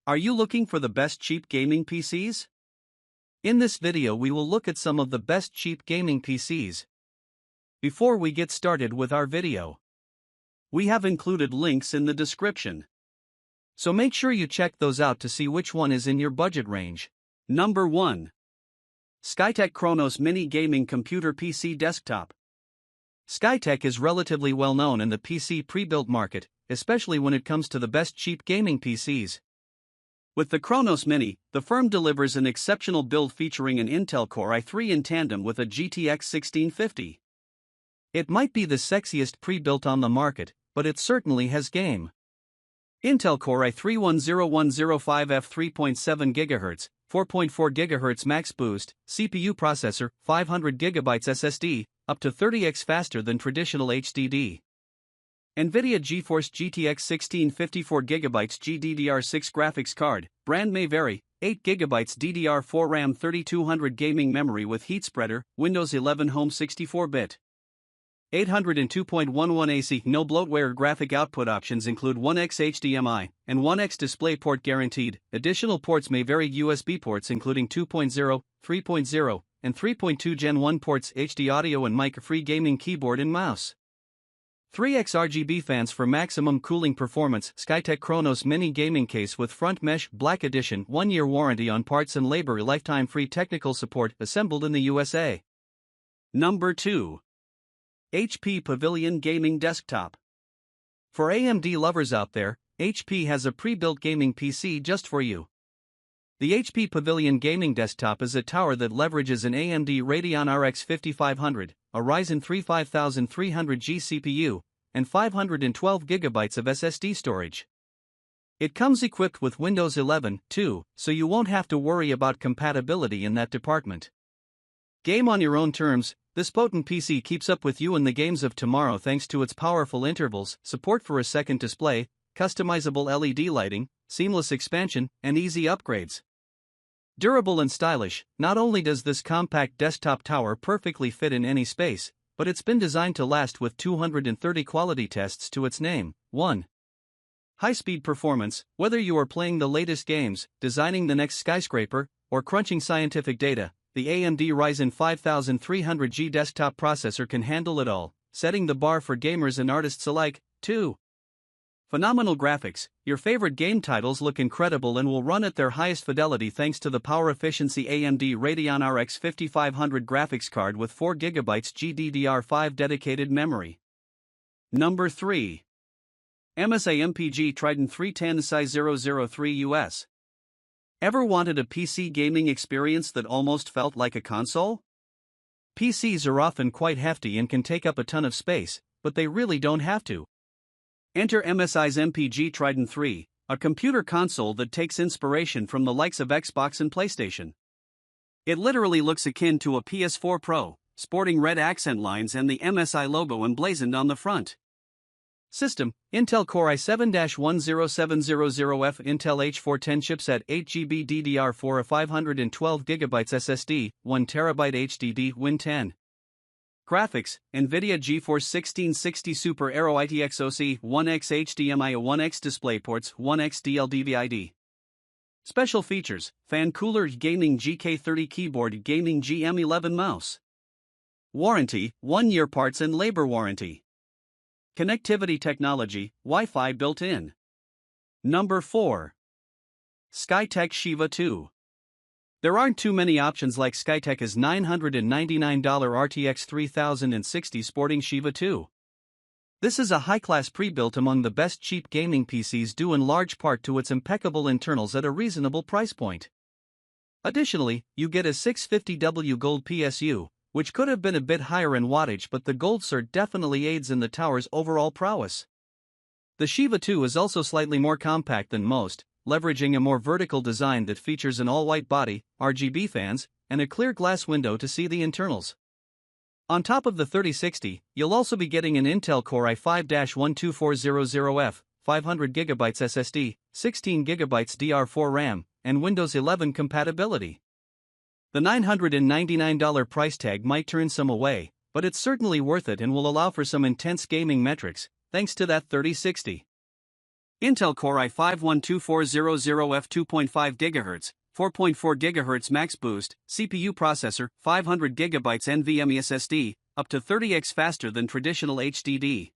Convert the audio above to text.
Are you looking for the best cheap gaming PCs? In this video we will look at some of the best cheap gaming PCs. Before we get started with our video, we have included links in the description, so make sure you check those out to see which one is in your budget range. Number 1. Skytech Chronos Mini Gaming Computer PC Desktop. Skytech is relatively well known in the PC pre-built market, especially when it comes to the best cheap gaming PCs. With the Chronos Mini, the firm delivers an exceptional build featuring an Intel Core i3 in tandem with a GTX 1650. It might be the sexiest pre-built on the market, but it certainly has game. Intel Core i3-10105F 3.7 GHz, 4.4 GHz max boost, CPU processor, 500 GB SSD, up to 30x faster than traditional HDD. NVIDIA GeForce GTX 1650 4GB GDDR6 graphics card, brand may vary, 8GB DDR4 RAM 3200 gaming memory with heat spreader, Windows 11 Home 64-bit. 802.11 AC. No bloatware. Graphic output options include 1x HDMI and 1x DisplayPort guaranteed. Additional ports may vary. USB ports including 2.0, 3.0, and 3.2 Gen 1 ports. HD audio and mic-free gaming keyboard and mouse. 3x RGB fans for maximum cooling performance. Skytech Chronos Mini Gaming Case with Front Mesh Black Edition. 1-year warranty on parts and labor. Lifetime free technical support. Assembled in the USA. Number 2. HP Pavilion Gaming Desktop. For AMD lovers out there, HP has a pre-built gaming PC just for you. The HP Pavilion Gaming Desktop is a tower that leverages an AMD Radeon RX 5500, a Ryzen 3 5300G CPU, and 512GB of SSD storage. It comes equipped with Windows 11, too, so you won't have to worry about compatibility in that department. Game on your own terms. This potent PC keeps up with you in the games of tomorrow thanks to its powerful intervals, support for a second display, customizable LED lighting, seamless expansion, and easy upgrades. Durable and stylish, not only does this compact desktop tower perfectly fit in any space, but it's been designed to last with 230 quality tests to its name. 1. High-speed performance. Whether you are playing the latest games, designing the next skyscraper, or crunching scientific data, the AMD Ryzen 5300G desktop processor can handle it all, setting the bar for gamers and artists alike. 2. Phenomenal graphics. Your favorite game titles look incredible and will run at their highest fidelity thanks to the power-efficiency AMD Radeon RX 5500 graphics card with 4GB GDDR5 dedicated memory. Number 3. MSI MPG Trident 310 size 003 US. Ever wanted a PC gaming experience that almost felt like a console? PCs are often quite hefty and can take up a ton of space, but they really don't have to. Enter MSI's MPG Trident 3, a computer console that takes inspiration from the likes of Xbox and PlayStation. It literally looks akin to a PS4 Pro, sporting red accent lines and the MSI logo emblazoned on the front. System: Intel Core i7-10700F Intel H410 chipset 8GB DDR4 a 512GB SSD, 1TB HDD Win 10. Graphics: NVIDIA GeForce 1660 Super Aero ITX-OC 1x HDMI a 1x DisplayPorts 1x DLDVID. Special features: fan cooler, gaming GK30 keyboard, gaming GM11 mouse. Warranty: 1-year parts and labor warranty. Connectivity technology, Wi-Fi built in. Number 4. Skytech Shiva II. There aren't too many options like Skytech's $999 RTX 3060 sporting Shiva II. This is a high-class pre-built among the best cheap gaming PCs due in large part to its impeccable internals at a reasonable price point. Additionally, you get a 650W Gold PSU, which could have been a bit higher in wattage, but the Gold cert definitely aids in the tower's overall prowess. The Shiva II is also slightly more compact than most, leveraging a more vertical design that features an all-white body, RGB fans, and a clear glass window to see the internals. On top of the 3060, you'll also be getting an Intel Core i5-12400F, 500GB SSD, 16GB DR4 RAM, and Windows 11 compatibility. The $999 price tag might turn some away, but it's certainly worth it and will allow for some intense gaming metrics, thanks to that 3060. Intel Core i5-12400F 2.5 GHz, 4.4 GHz max boost, CPU processor, 500 GB NVMe SSD, up to 30x faster than traditional HDD.